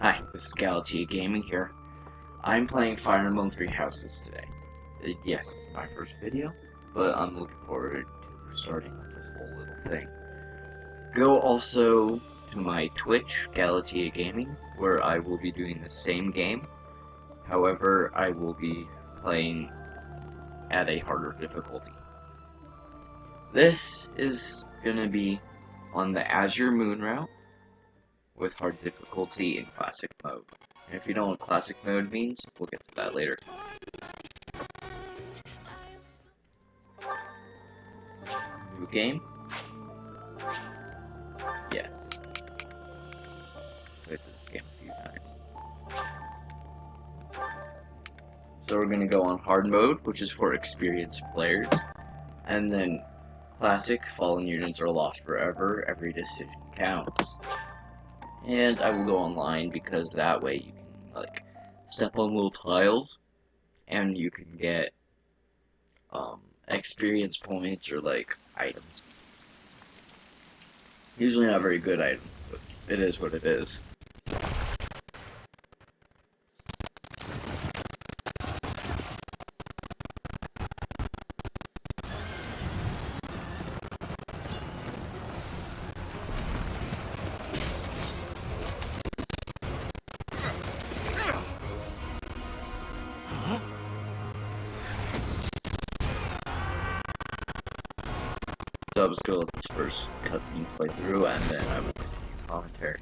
Hi, this is Galatia Gaming here. I'm playing Fire Emblem 3 Houses today. Yes, it's my first video, but I'm looking forward to starting this whole little thing. Go also to my Twitch, Galatia Gaming, where I will be doing the same game. However, I will be playing at a harder difficulty. This is gonna be on the Azure Moon route, with hard difficulty in classic mode. And if you don't know what classic mode means, we'll get to that later. New game? Yes. Played this game a few times. So we're gonna go on hard mode, which is for experienced players. And then classic, fallen units are lost forever, every decision counts. And I will go online because that way you can, like, step on little tiles, and you can get, experience points or, like, items. Usually not very good items, but it is what it is. So I was gonna let this first cutscene play through, and then I will continue commentary.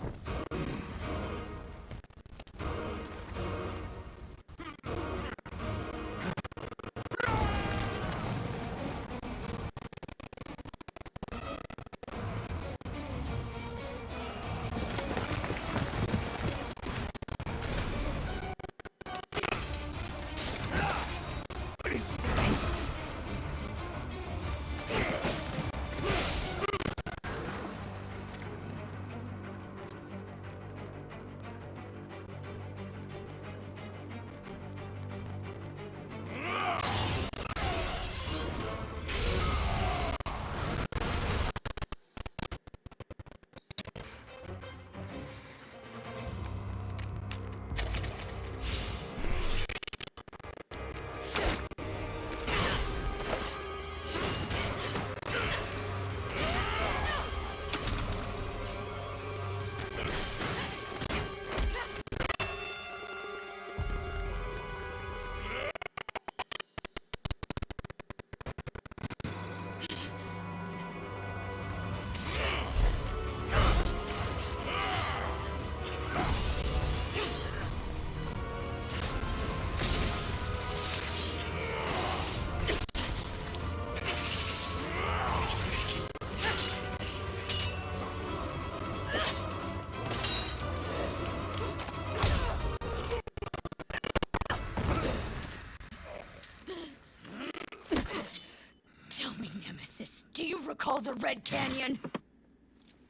Do you recall the Red Canyon?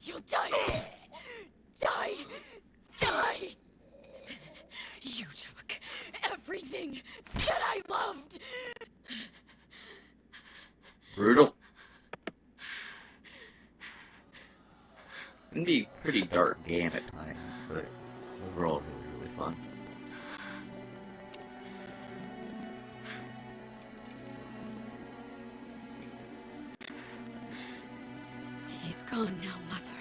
You'll die. Die. Die. You took everything that I loved. Brutal. It can be a pretty dark game at times, but overall it's really fun. He's gone now, Mother.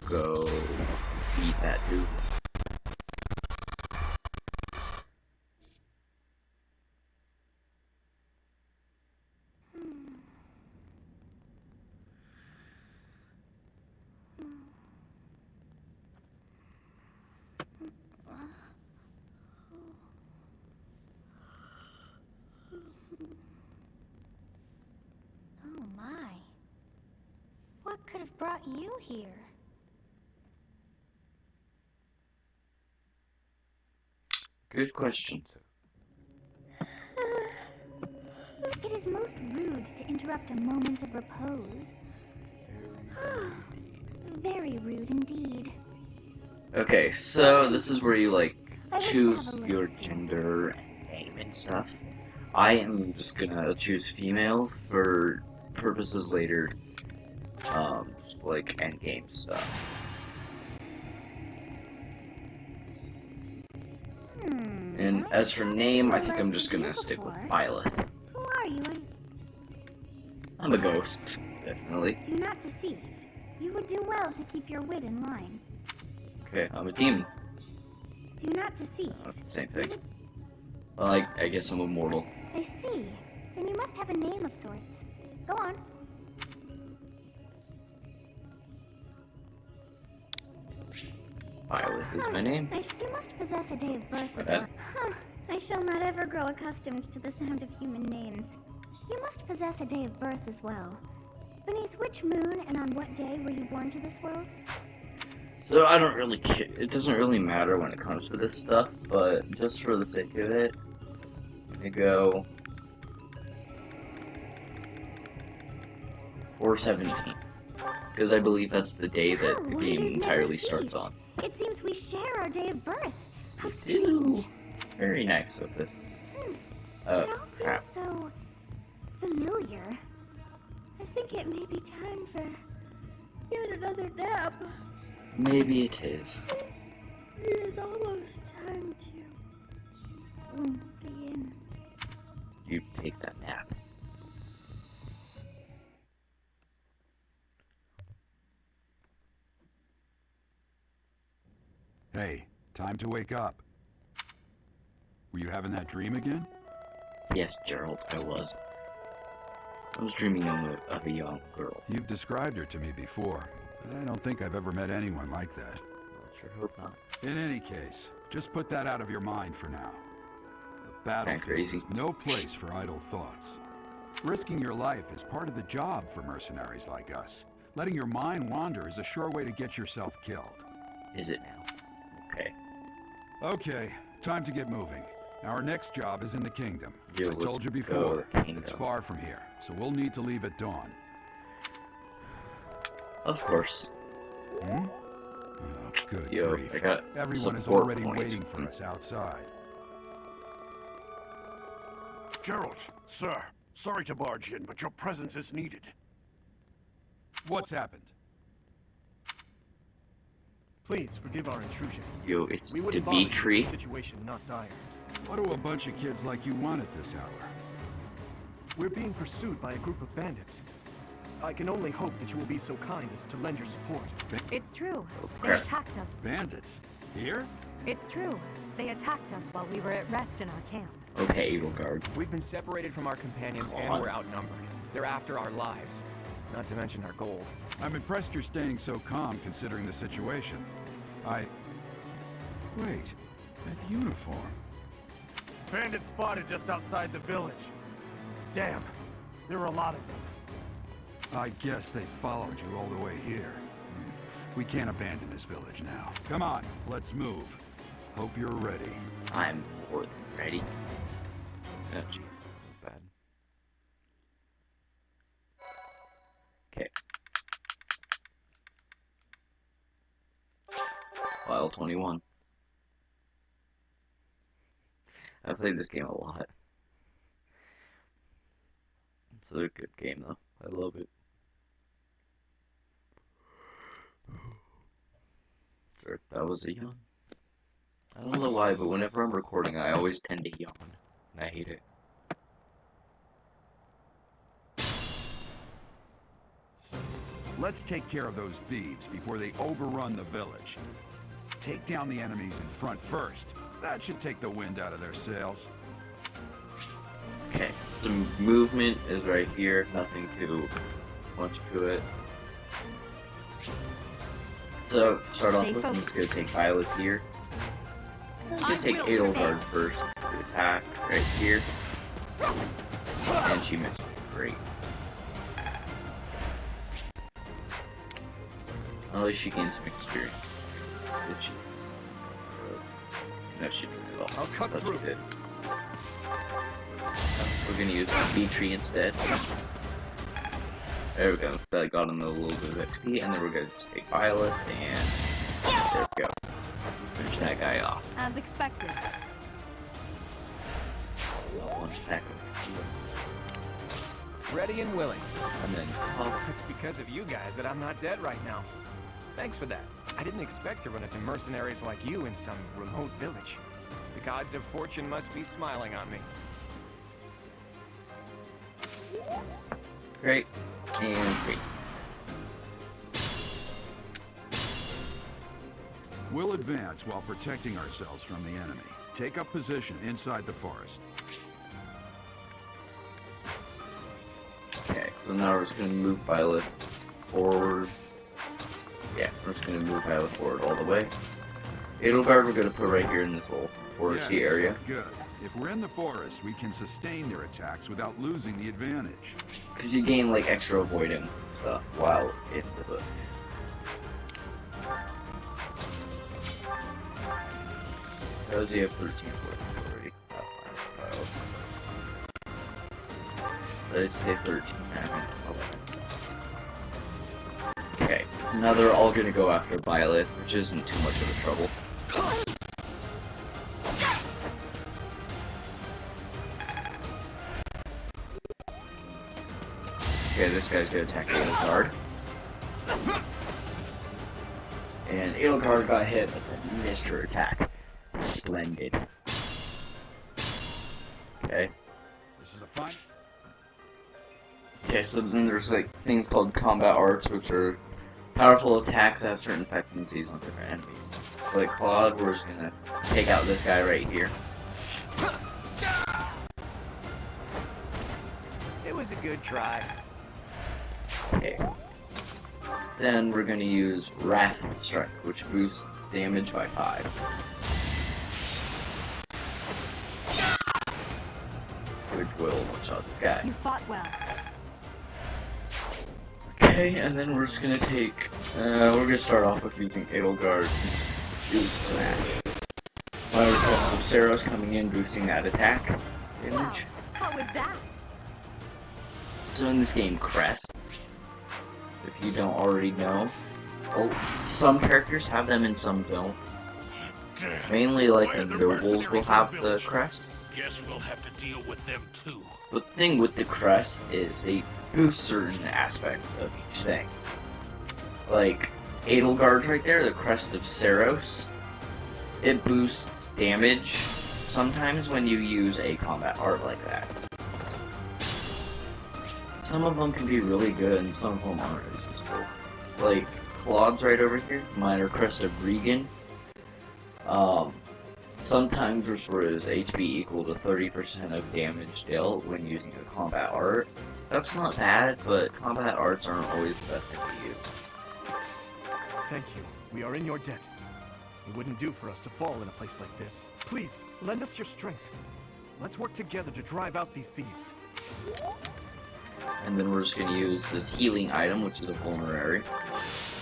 Go eat that dude. Oh my. What could have brought you here? Good question. It is most rude to interrupt a moment of repose. Very rude indeed. Okay, so this is where you, like, I wish to choose have a your little gender and name and stuff. I am just gonna choose female for purposes later. Just like end game stuff. And as for name, I think I'm just gonna stick with Violet. Who are you? I'm a ghost, definitely. Do not deceive. You would do well to keep your wit in line. Okay, I'm a demon. Do not deceive. Same thing. Well, I guess I'm immortal. I see. Then you must have a name of sorts. Go on. Violet is my name. You must possess a day of birth as well. Huh. I shall not ever grow accustomed to the sound of human names. You must possess a day of birth as well. Beneath which moon and on what day were you born to this world? So I don't really care. It doesn't really matter when it comes to this stuff, but just for the sake of it, I go 4/17, because I believe that's the day that the game entirely starts on. It seems we share our day of birth. How Ew. strange. Very nice of this. It all Crap. feels so familiar. I think it may be time for yet another nap. Maybe it is. It is almost time to begin. You take that nap. Hey, time to wake up. Were you having that dream again? Yes, Gerald, I was. I was dreaming of a young girl. You've described her to me before, but I don't think I've ever met anyone like that. I sure hope not. In any case, just put that out of your mind for now. The battlefield crazy. is no place for idle thoughts. Risking your life is part of the job for mercenaries like us. Letting your mind wander is a sure way to get yourself killed. Is it now? Okay. Okay, time to get moving. Our next job is in the kingdom. Yeah, I let's told you go before, kingdom. it's far from here, so we'll need to leave at dawn. Of course. Oh, good Yo, grief. I got Everyone is support already points. waiting for us outside. Gerald, sir, sorry to barge in, but your presence is needed. What's happened? Please forgive our intrusion. Yo, it's We wouldn't bother you if Dimitri. the situation not dire. What do a bunch of kids like you want at this hour? We're being pursued by a group of bandits. I can only hope that you will be so kind as to lend your support. It's true. They crap. attacked us. Bandits? Here? It's true. They attacked us while we were at rest in our camp. Okay, Edelgard. We've been separated from our companions Come and on. we're outnumbered. They're after our lives, not to mention our gold. I'm impressed you're staying so calm considering the situation. Wait, that uniform. Bandits spotted just outside the village. Damn, there are a lot of them. I guess they followed you all the way here. We can't abandon this village now. Come on, let's move. Hope you're ready. I'm more than ready. Oh, gee. Bad. Okay. File 21. I played this game a lot. It's a good game though. I love it. Sure, that was a yawn. I don't know why, but whenever I'm recording, I always tend to yawn. And I hate it. Let's take care of those thieves before they overrun the village. Take down the enemies in front first. That should take the wind out of their sails. Okay, the movement is right here, nothing too much to it. So, start off Stay with, I'm just focused. gonna take Violet here. I'm gonna take Edelgard first to attack right here. And she missed. Great. At least she gained some experience. Did she? No, she didn't at all. I'll cut That's through. Good. We're gonna use Dimitri instead. There we go. That got him a little bit of XP, and then we're gonna just take Violet, and there we go. Finish that guy off. As expected. One attack. Ready and willing. And then It's because of you guys that I'm not dead right now. Thanks for that. I didn't expect to run into mercenaries like you in some remote village. The gods of fortune must be smiling on me. great and great. We'll advance while protecting ourselves from the enemy. Take up position inside the forest. Okay, so now we're just gonna move Violet forward. Yeah, we're just gonna move Violet forward all the way. Edelgard we're gonna put right here in this little foresty area. Good. If we're in the forest, we can sustain their attacks without losing the advantage. Because you gain like extra avoidance and stuff while in the book. Does he have 13 already? Let's say 13. Okay, now they're all gonna go after Violet, which isn't too much of a trouble. Okay, this guy's gonna attack Edelgard. And Edelgard got hit, but then missed her attack. Splendid. Okay. This is a fine. Okay, so then there's like things called combat arts, which are powerful attacks that have certain effectiveness on different enemies. Like Claude, we're just gonna take out this guy right here. It was a good try. Okay. Then we're gonna use Wrath Strike, which boosts damage by 5. Which will one-shot this guy. You fought well. Okay, and then we're just gonna take, we're gonna start off with using Edelgard to smash. My request of Saros coming in, boosting that attack damage. How was that? So in this game, Crest, if you don't already know, well, some characters have them and some don't. Mainly like the nobles will have the crest. Guess we'll have to deal with them too. The thing with the crest is they boost certain aspects of each thing. Like Edelgard's right there, the crest of Saros. It boosts damage sometimes when you use a combat art like that. Some of them can be really good and some of them aren't as useful. Like Claude's right over here, minor crest of Regan. Sometimes restores HP equal to 30% of damage dealt when using a combat art. That's not bad, but combat arts aren't always the best thing to use. Thank you. We are in your debt. It wouldn't do for us to fall in a place like this. Please, lend us your strength. Let's work together to drive out these thieves. And then we're just going to use this healing item, which is a vulnerary,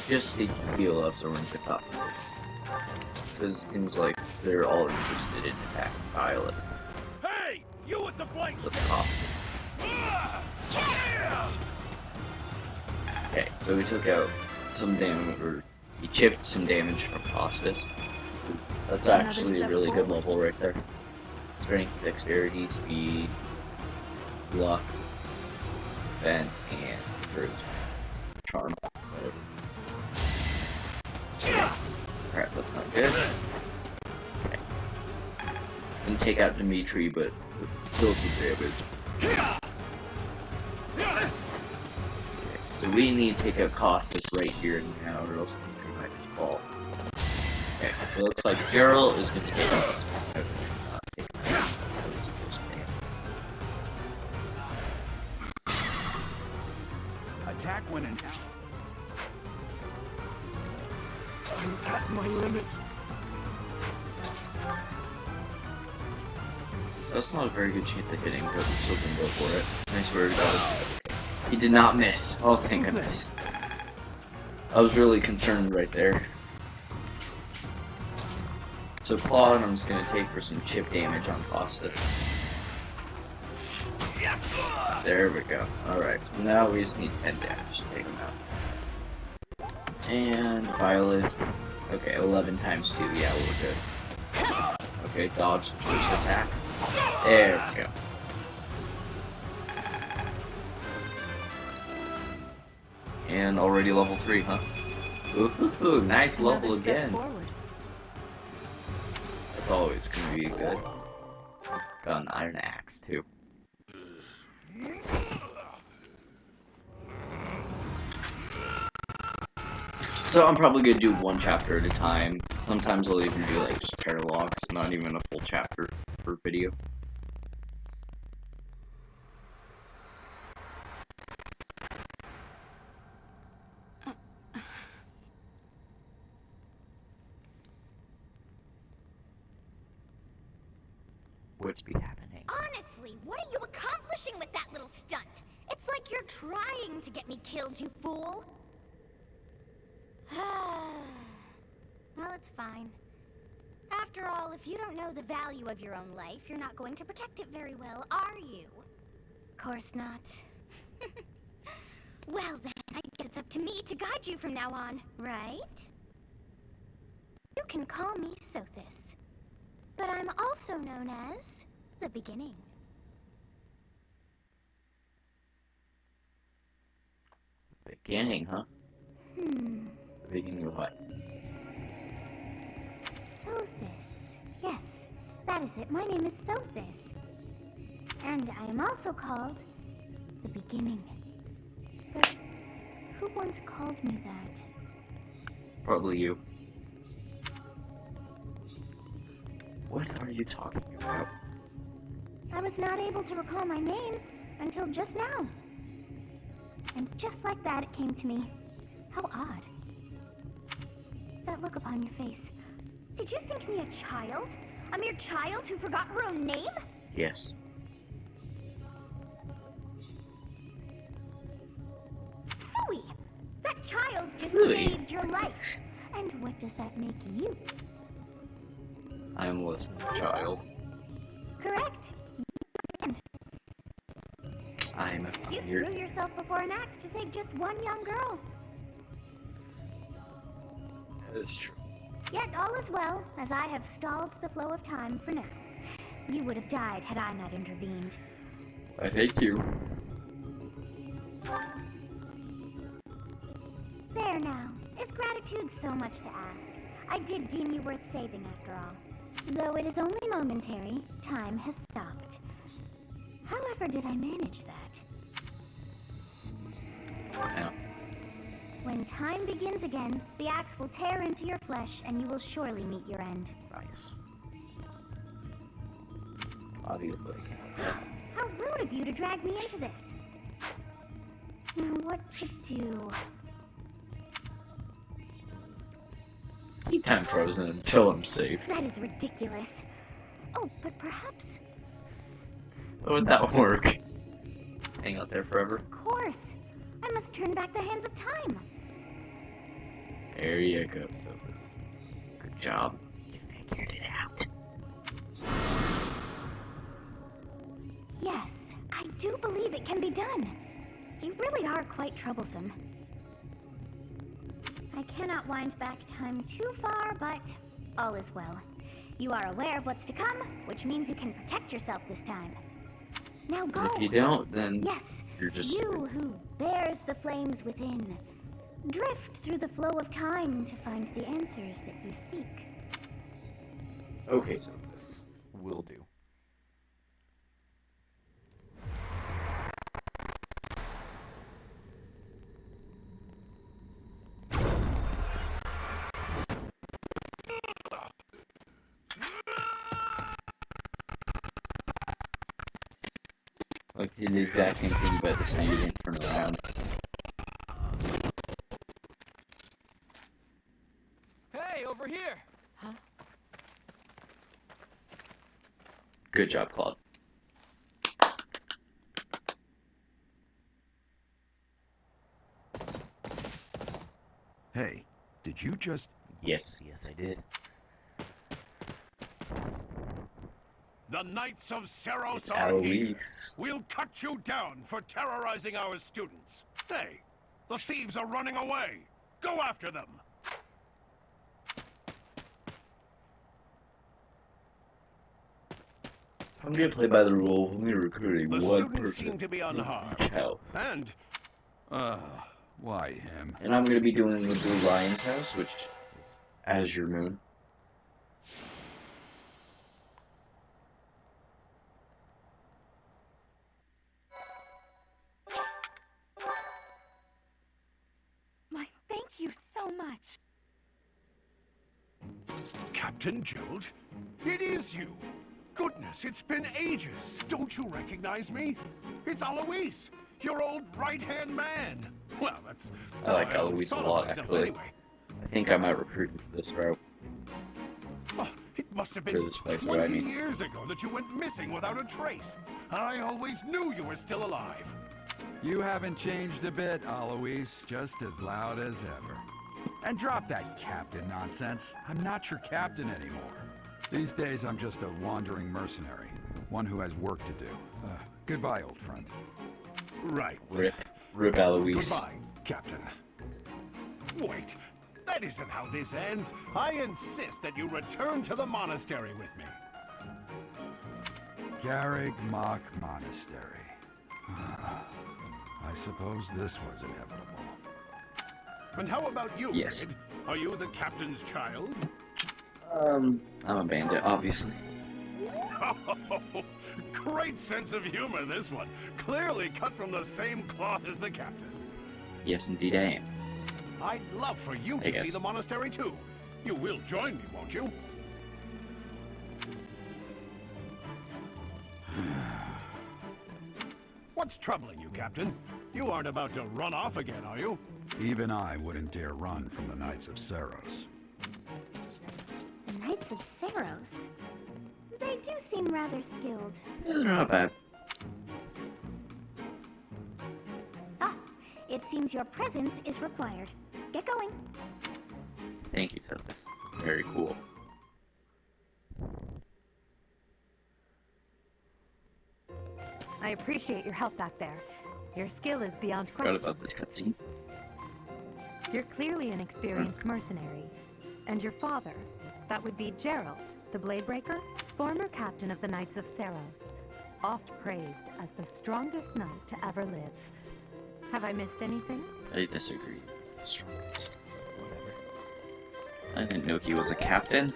just to heal up so we're in the top position. Because it seems like they're all interested in attacking Violet. Hey, you with the flanks. But the cost. Okay, so we took out some damage, or he chipped some damage from Costas. That's actually a really good level right there. Strength, dexterity, speed, luck, defense, and courage. Charm. Alright, that's not good. Okay. Didn't take out Dimitri, but still some damage. Okay, so we need to take out Costas right here and now, or else Dimitri might just fall. Okay, so it looks like Gerald is going to take out this one. Attack when in doubt. I'm at my limit. That's not a very good chance of hitting, but we're still gonna go for it. I swear to God. He did not miss. Oh, thank goodness. I was really concerned right there. So Claude, I'm just gonna take for some chip damage on Costa. There we go. Alright, so now we just need 10 damage to take him out. And Violet. Okay, 11 times 2. Yeah, we're good. Okay, dodge the first attack. There we go. And already level 3, huh? Ooh, nice level Another step again. forward. That's always gonna be good. Got an iron axe too. So I'm probably gonna do one chapter at a time. Sometimes I'll even do like just paralogs, not even a full chapter per video. What's be happening? Honestly, what are you accomplishing with that little stunt? It's like you're trying to get me killed, you fool. Well, it's fine. After all, if you don't know the value of your own life, you're not going to protect it very well, are you? Of course not. Well then, I guess it's up to me to guide you from now on, right? You can call me Sothis. But I'm also known as the Beginning. Beginning, huh? The beginning of what? Sothis. Yes, that is it. My name is Sothis. And I am also called the Beginning. But who once called me that? Probably you. What are you talking about? I was not able to recall my name until just now. And just like that, it came to me. How odd. That look upon your face. Did you think me a child? A mere child who forgot her own name? Yes. Phooey! That child just Really? saved your life. And what does that make you? I'm less than a child. Correct. I'm a You weird. threw yourself before an axe to save just one young girl. That is true. Yet all is well, as I have stalled the flow of time for now. You would have died had I not intervened. I thank you. There now. Is gratitude so much to ask? I did deem you worth saving after all. Though it is only momentary, time has stopped. However did I manage that? Yeah. When time begins again, the axe will tear into your flesh and you will surely meet your end. Nice. Obviously. How rude of you to drag me into this. Now what to do? Keep time frozen until I'm safe. That is ridiculous. Oh, but perhaps... How would that work? Hang out there forever? Of course. I must turn back the hands of time. There you go, Sophie. Good job. You figured it out. Yes, I do believe it can be done. You really are quite troublesome. I cannot wind back time too far, but all is well. You are aware of what's to come, which means you can protect yourself this time. Now go. If you don't, then Yes, you're just you who bears the flames within. Drift through the flow of time to find the answers that you seek. okay, Sophie. Will do. Like, did the exact same thing, but this time you didn't turn around. Hey, over here! Good job, Claude. Hey, did you just... Yes, I did. The Knights of Seros It's are here. Alois. We'll cut you down for terrorizing our students. Hey, the thieves are running away. Go after them. I'm gonna play by the rule, only recruiting The one students person. seem to be unharmed. Hell. And, Why him? And I'm gonna be doing the Blue Lion's house, which is Azure Moon. My, thank you so much. Captain Gerald? It is you! Goodness, it's been ages! Don't you recognize me? It's Alois, your old right-hand man! Well, that's... I like how always Alois a thought of lot, myself actually. anyway. I think I might recruit him for this route. Oh, it must have For been this place, 20 I mean. years ago that you went missing without a trace. I always knew you were still alive. You haven't changed a bit, Alois. Just as loud as ever. And drop that captain nonsense. I'm not your captain anymore. These days, I'm just a wandering mercenary. One who has work to do. Goodbye, old friend. Right. Rip Alois. Goodbye, Captain. Wait, that isn't how this ends. I insist that you return to the monastery with me. Garreg Mach Monastery. I suppose this was inevitable. And how about you, Yes. kid? Are you the captain's child? I'm a bandit, obviously. Great sense of humor, this one. Clearly cut from the same cloth as the captain. Yes, indeed I am. I'd love for you I to see guess. the monastery too. You will join me, won't you? What's troubling you, Captain? You aren't about to run off again, are you? Even I wouldn't dare run from the Knights of Saros. The Knights of Saros. They do seem rather skilled. Yeah, they're not bad. Ah, it seems your presence is required. Get going. Thank you, Tessa. Very cool. I appreciate your help back there. Your skill is beyond Forgot question. about this cutscene. You're clearly an experienced mercenary. And your father, that would be Gerald, the Bladebreaker, former captain of the Knights of Saros, oft praised as the strongest knight to ever live. Have I missed anything? I disagree. The strongest. Whatever. I didn't know he was a captain.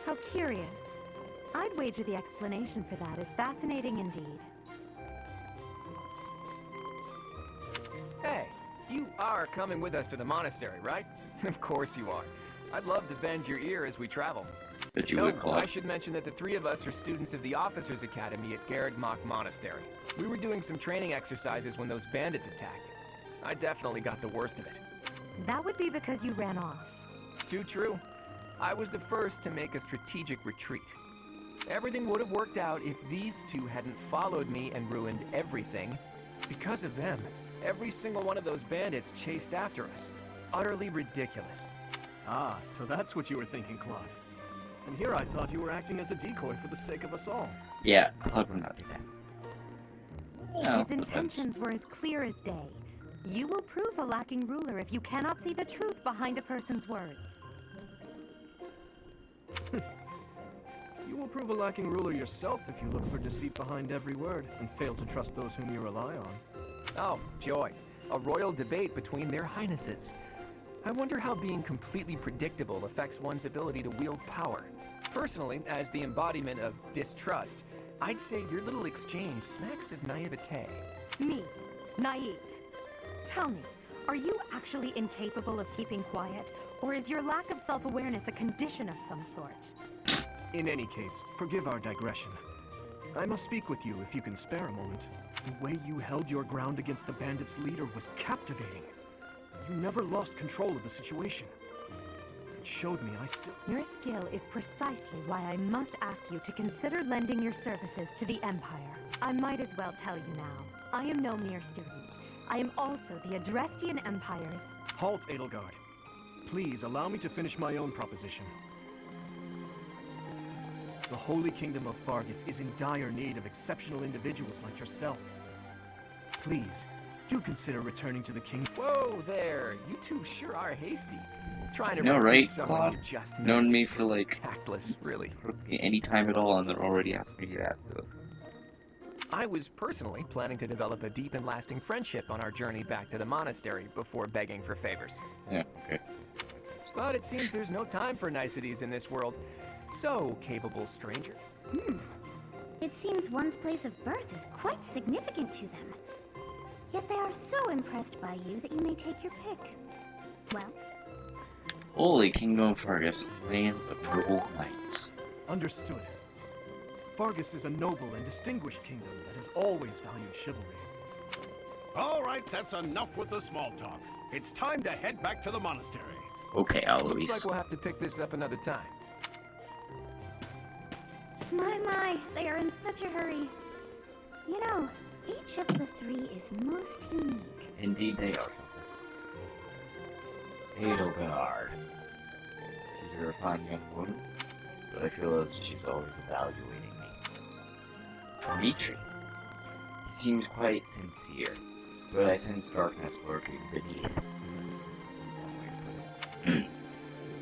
How curious. I'd wager the explanation for that is fascinating indeed. Hey, you are coming with us to the monastery, right? Of course you are. I'd love to bend your ear as we travel. But you No, would, I Claude. should mention that the three of us are students of the Officers Academy at Garreg Mach Monastery. We were doing some training exercises when those bandits attacked. I definitely got the worst of it. That would be because you ran off. Too true. I was the first to make a strategic retreat. Everything would have worked out if these two hadn't followed me and ruined everything. Because of them, every single one of those bandits chased after us. Utterly ridiculous. Ah, so that's what you were thinking, Claude. And here I thought you were acting as a decoy for the sake of us all. Yeah, Claude would not do that. Yeah, His depends. intentions were as clear as day. You will prove a lacking ruler if you cannot see the truth behind a person's words. You will prove a lacking ruler yourself if you look for deceit behind every word and fail to trust those whom you rely on. Oh, joy. A royal debate between their highnesses. I wonder how being completely predictable affects one's ability to wield power. Personally, as the embodiment of distrust, I'd say your little exchange smacks of naivete. Me, naive. Tell me, are you actually incapable of keeping quiet, or is your lack of self-awareness a condition of some sort? In any case, forgive our digression. I must speak with you if you can spare a moment. The way you held your ground against the bandits' leader was captivating. You never lost control of the situation. It showed me I still... Your skill is precisely why I must ask you to consider lending your services to the Empire. I might as well tell you now. I am no mere student. I am also the Adrestian Empire's... Halt, Edelgard. Please allow me to finish my own proposition. The Holy Kingdom of Fargus is in dire need of exceptional individuals like yourself. Please, do consider returning to the kingdom. Whoa there, you two sure are hasty. Trying to No, recruit right, someone Claude? you just Known met. me for like Tactless, really. any time at all, and they're already asking me that. So. I was personally planning to develop a deep and lasting friendship on our journey back to the monastery before begging for favors. Yeah, okay. But it seems there's no time for niceties in this world. So, capable stranger. It seems one's place of birth is quite significant to them. Yet they are so impressed by you that you may take your pick. Well, Holy Kingdom of Fargus, land of purple knights. Understood. Fargus is a noble and distinguished kingdom that has always valued chivalry. All right, that's enough with the small talk. It's time to head back to the monastery. Okay, Alois. Looks like we'll have to pick this up another time. my, they are in such a hurry. You know, each of the three is most unique. Indeed they are. Edelgard. She's a refined young woman, but I feel as she's always evaluating me. Dimitri. He seems quite sincere, but I sense darkness lurking beneath.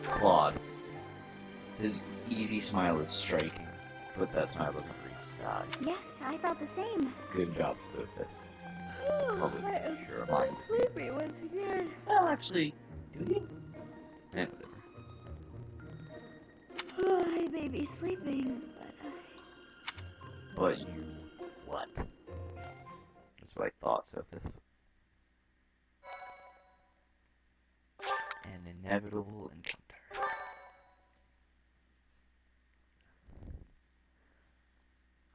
Claude. His easy smile is striking, but that smile is pretty sad. Yes, I thought the same. Good job, Sophus. Probably I am sure so mine. sleepy once again. Well, actually, do you? Eh, whatever. I may be sleeping, But you, what? That's what I thought, Sophus. An inevitable encounter.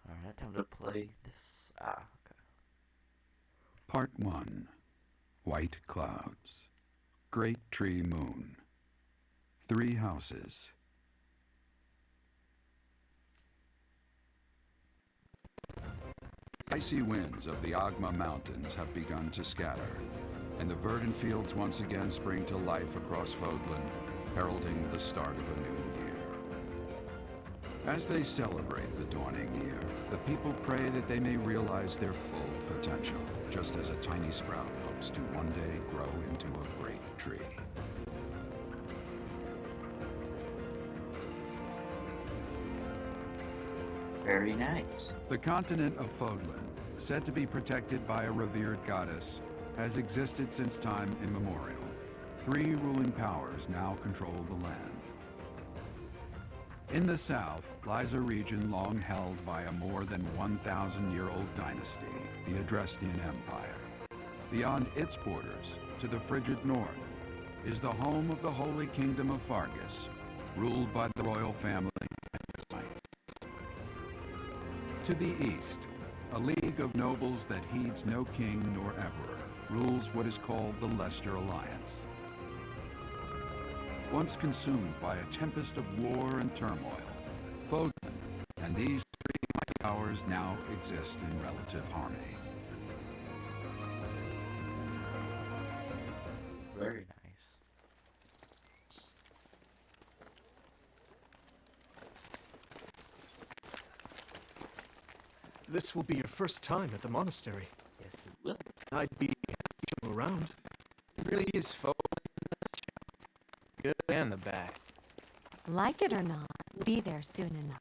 Alright, time to play this. Okay. Part 1. White Clouds. Great Tree Moon. 3 houses. Icy winds of the Agma Mountains have begun to scatter, and the verdant fields once again spring to life across Fodlan, heralding the start of a new year. As they celebrate the dawning year, the people pray that they may realize their full potential, just as a tiny sprout hopes to one day grow into a great tree. Very nice. The continent of Fodlan, said to be protected by a revered goddess, has existed since time immemorial. 3 ruling powers now control the land. In the south lies a region long held by a more than 1,000-year-old dynasty, the Adrestian Empire. Beyond its borders, to the frigid north, is the home of the Holy Kingdom of Fargus, ruled by the royal family and its knights. To the east, a league of nobles that heeds no king nor emperor rules what is called the Leicester Alliance. Once consumed by a tempest of war and turmoil, Fodlan and these 3 mighty powers now exist in relative harmony. Very nice. This will be your first time at the monastery. Yes, it will. I'd be happy to show around. It really is Fodlan. Good and the bad. Like it or not, we'll be there soon enough.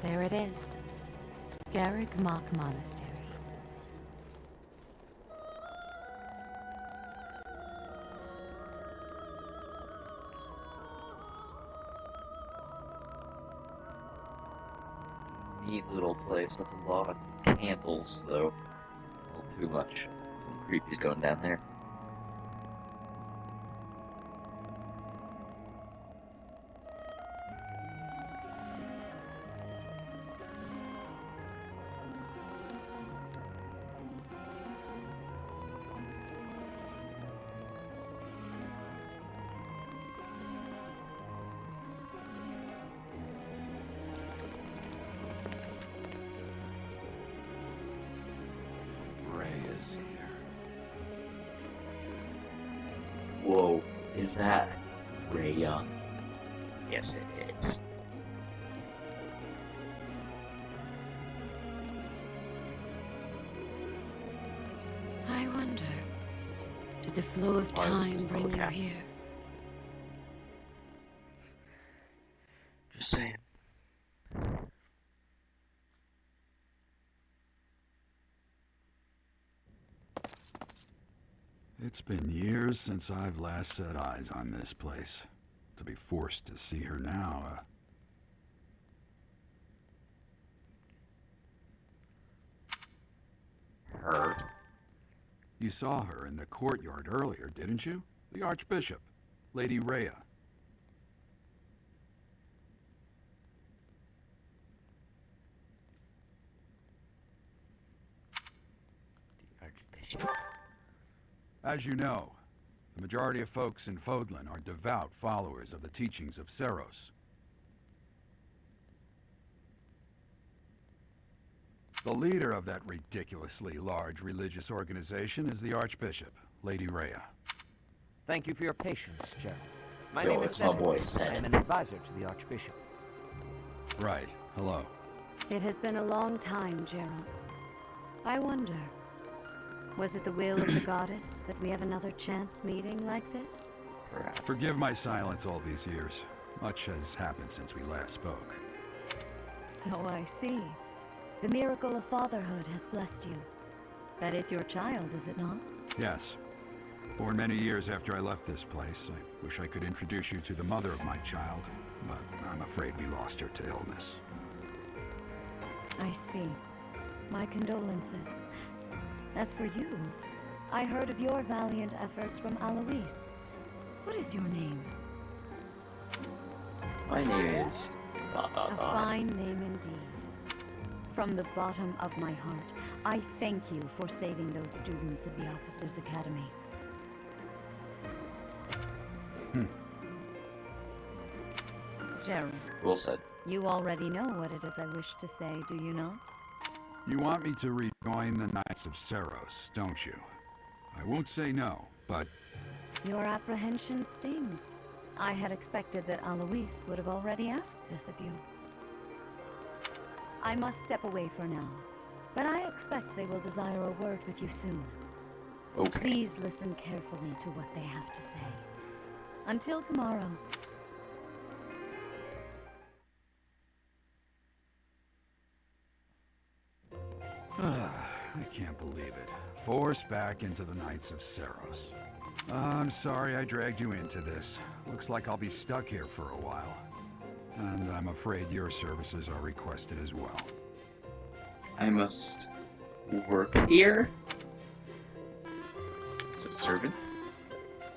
There it is. Garrick Mock Monastery. Neat little place. That's a lot of candles, though. A little too much. Some creepy's going down there. Is here. Whoa, is that Ray Young? Yes, it is. Did the flow of time bring you here? Just saying. It's been years since I've last set eyes on this place. To be forced to see her now, Her. You saw her in the courtyard earlier, didn't you? The Archbishop, Lady Rhea. The Archbishop. As you know, the majority of folks in Fodlan are devout followers of the teachings of Seros. The leader of that ridiculously large religious organization is the Archbishop, Lady Rhea. Thank you for your patience, Gerald. My Yo, name is it's my Cedric. boy, I Cedric. am an advisor to the Archbishop. Right, hello. It has been a long time, Gerald. I wonder, was it the will of the goddess that we have another chance meeting like this? Perhaps. Forgive my silence all these years. Much has happened since we last spoke. So I see. The miracle of fatherhood has blessed you. That is your child, is it not? Yes. Born many years after I left this place, I wish I could introduce you to the mother of my child, but I'm afraid we lost her to illness. I see. My condolences. As for you, I heard of your valiant efforts from Alois. What is your name? My name is... A fine name indeed. From the bottom of my heart, I thank you for saving those students of the Officers' Academy. Gerald, Well said. you already know what it is I wish to say, do you not? You want me to rejoin the Knights of Seros, don't you? I won't say no, but Your apprehension stings. I had expected that Alois would have already asked this of you. I must step away for now, but I expect they will desire a word with you soon. Okay. Please listen carefully to what they have to say. Until tomorrow. I can't believe it. Forced back into the Knights of Seros. I'm sorry I dragged you into this. Looks like I'll be stuck here for a while. And I'm afraid your services are requested as well. I must work here? As a servant?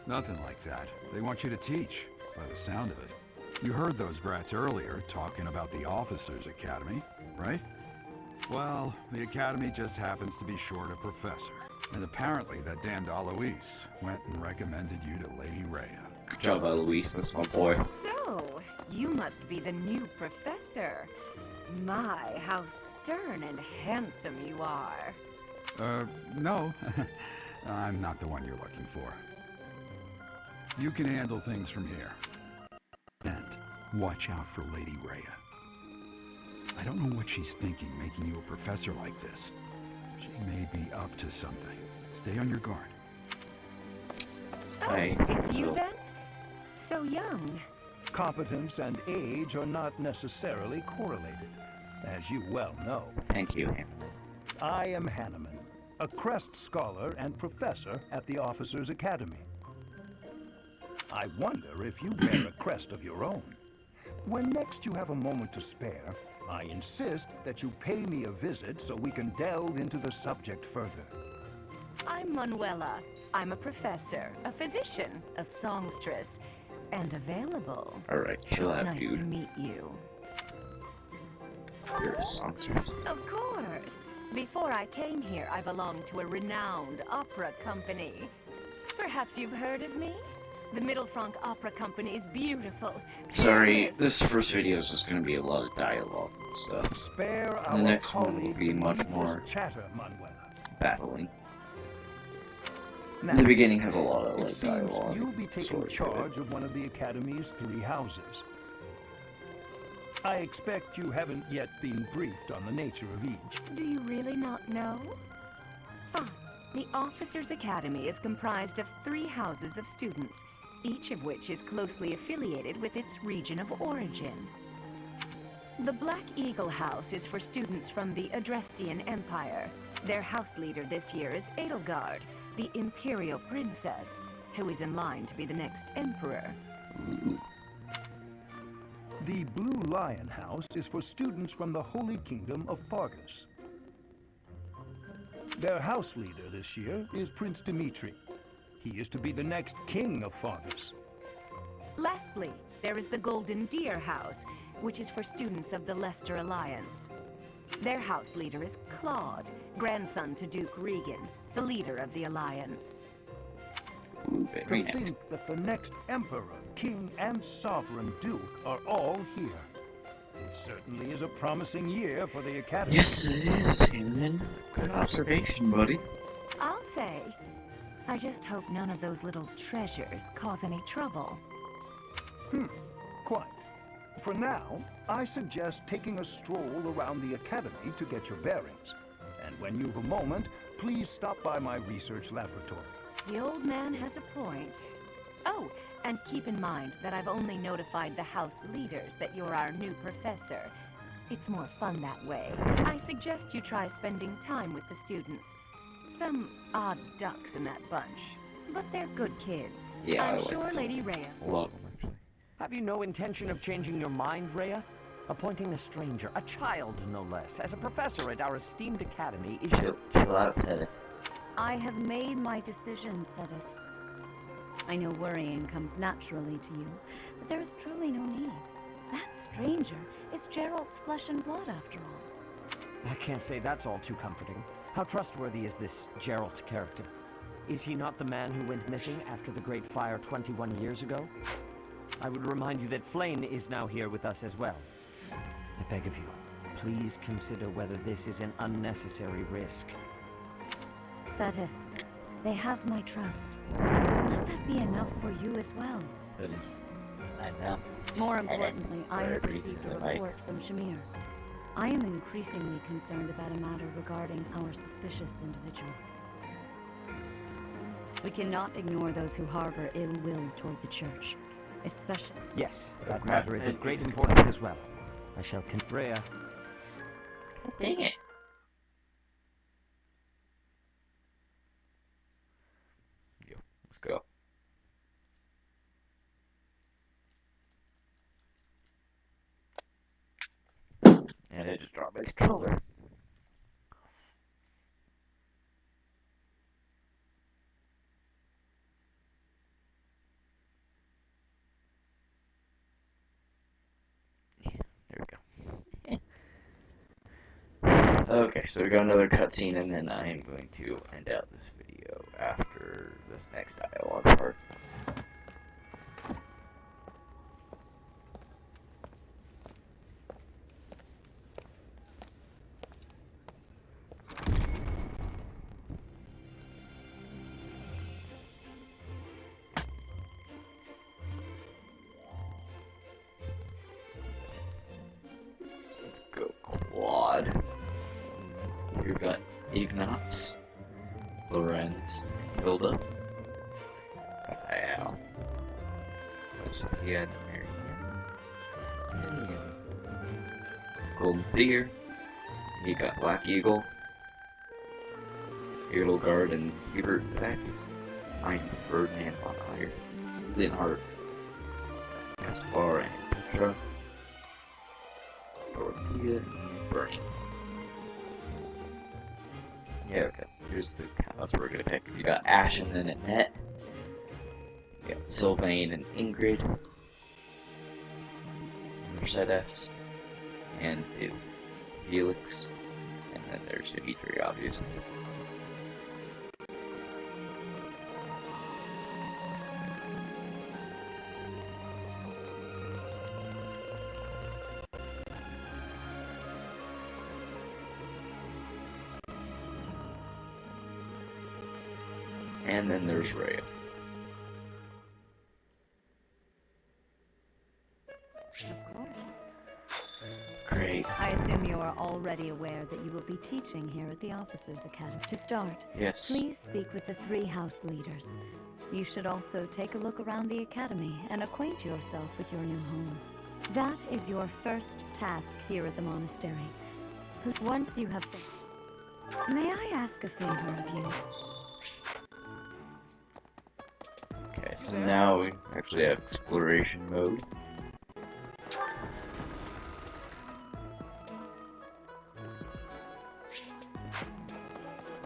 Nothing like that. They want you to teach, by the sound of it. You heard those brats earlier talking about the Officers' Academy, right? Well, the Academy just happens to be short a professor. And apparently that damned Alois went and recommended you to Lady Rhea. Good job, Eloise. That's my boy. So, you must be the new professor. My, how stern and handsome you are. No. I'm not the one you're looking for. You can handle things from here. And watch out for Lady Rhea. I don't know what she's thinking making you a professor like this. She may be up to something. Stay on your guard. Hi. It's you then? So young. Competence and age are not necessarily correlated, as you well know. Thank you. I am Hanneman, a Crest Scholar and Professor at the Officers' Academy. I wonder if you bear a crest of your own. When next you have a moment to spare, I insist that you pay me a visit so we can delve into the subject further. I'm Manuela. I'm a professor, a physician, a songstress, and available. Alright, chill It's out, nice to dude. meet you. You're a songstress. Of course. Before I came here, I belonged to a renowned opera company. Perhaps you've heard of me? The Middle Franc Opera Company is beautiful. Sorry, peerless. this first video is just gonna be a lot of dialogue and stuff. Spare The our next one will colleague be much needless more chatter, Manuela. battling. Now, The beginning has a lot of it like seems dialogue. you'll be taking sort of. charge of one of the Academy's 3 houses. I expect you haven't yet been briefed on the nature of each. Do you really not know? Fine. The Officers' Academy is comprised of 3 houses of students, each of which is closely affiliated with its region of origin. The Black Eagle House is for students from the Adrestian Empire. Their house leader this year is Edelgard, the Imperial Princess, who is in line to be the next Emperor. The Blue Lion House is for students from the Holy Kingdom of Fargus. Their house leader this year is Prince Dimitri. He is to be the next king of Fargus. Lastly, there is the Golden Deer House, which is for students of the Leicester Alliance. Their house leader is Claude, grandson to Duke Regan, the leader of the Alliance. To think that the next Emperor, King, and Sovereign Duke are all here. It certainly is a promising year for the Academy. Yes, it is, Human. Good observation, buddy. I'll say. I just hope none of those little treasures cause any trouble. Quite. For now, I suggest taking a stroll around the Academy to get your bearings. And when you've a moment, please stop by my research laboratory. The old man has a point. Oh, and keep in mind that I've only notified the house leaders that you're our new professor. It's more fun that way. I suggest you try spending time with the students. Some odd ducks in that bunch, but they're good kids. Yeah, I'm I like sure this. Lady Rhea. Love them, actually. Have you no intention of changing your mind, Rhea? Appointing a stranger, a child no less, as a professor at our esteemed academy is... Chill out, Teddy. I have made my decision, Sedith. I know worrying comes naturally to you, but there is truly no need. That stranger is Gerald's flesh and blood, after all. I can't say that's all too comforting. How trustworthy is this Gerald character? Is he not the man who went missing after the Great Fire 21 years ago? I would remind you that Flame is now here with us as well. I beg of you, please consider whether this is an unnecessary risk. Sedith, they have my trust. Let that be enough for you as well. I know. More importantly, I have received a report from Shamir. I am increasingly concerned about a matter regarding our suspicious individual. We cannot ignore those who harbor ill will toward the church, especially... Yes, that matter is of great importance as well. I shall Rhea. Dang it. Yo, let's go. And I just dropped my controller. There we go. Okay, so we got another cutscene, and then I am going to end out this video after this next dialogue part. Go Claude. You've got Ignatz, Lorenz, Hilda, Raphael. What's he had there? Golden Deer. You got Black Eagle, Edelgard, and Hubert back. I'm Ferdinand von Iron, Linhart, Caspar, and Petra. Dorothea and Bernie. Yeah, okay. Here's the house we're gonna pick. You got Ashen and Annette. You got Sylvain and Ingrid. Mercedes. And Felix. And then there's Dimitri, obviously. And then there's Rhea. Of course. Great. I assume you are already aware that you will be teaching here at the Officers Academy. To start, Yes. please speak with the 3 house leaders. You should also take a look around the academy and acquaint yourself with your new home. That is your first task here at the monastery. Once you have... May I ask a favor of you? Okay, so now we actually have exploration mode.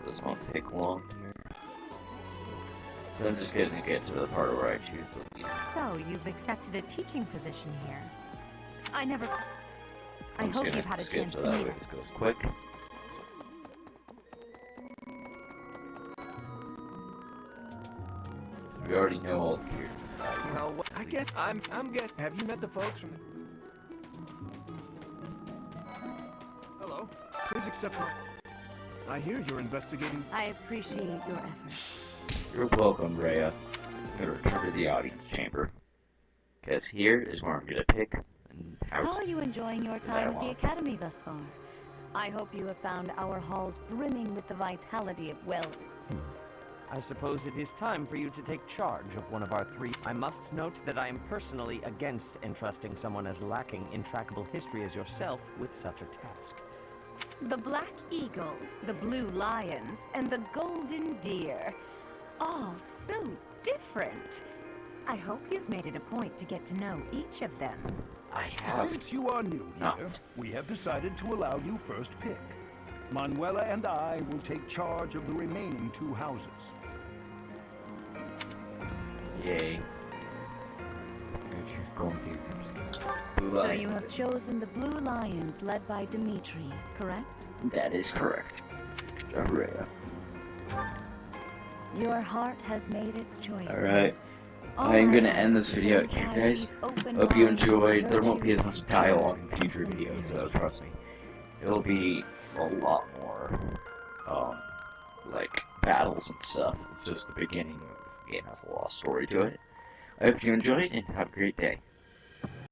This won't take long here. So I'm just going to get to the part where I choose the leader. So, you've accepted a teaching position here. I I'm just hope gonna you've had a skip chance so to that meet. way this goes quick. We already know all the here. Well, I'm good. Have you met the folks from... Hello. Please accept my... I hear you're investigating... I appreciate your effort. You're welcome, Rhea. I'm gonna return to the audience chamber. Because here is where I'm gonna pick and How house. are you enjoying your time at the academy thus far? I hope you have found our halls brimming with the vitality of, well... I suppose it is time for you to take charge of one of our 3. I must note that I am personally against entrusting someone as lacking in trackable history as yourself with such a task. The black eagles, the blue lions, and the golden deer. All so different. I hope you've made it a point to get to know each of them. I have. Since you are new here, we have decided to allow you first pick. Manuela and I will take charge of the remaining 2 houses. Yay. So you have chosen the Blue Lions led by Dimitri, correct? That is correct. Rhea. Your heart has made its choice. Alright. All I'm I gonna ask end this is video that you here, guide guys. these open Hope you minds with enjoyed. There won't be as virtue, much dialogue in and future videos, so sincerity. trust me. It'll be a lot more, like, battles and stuff. It's just the beginning of the game has a lot of story to it. I hope you enjoyed, and have a great day.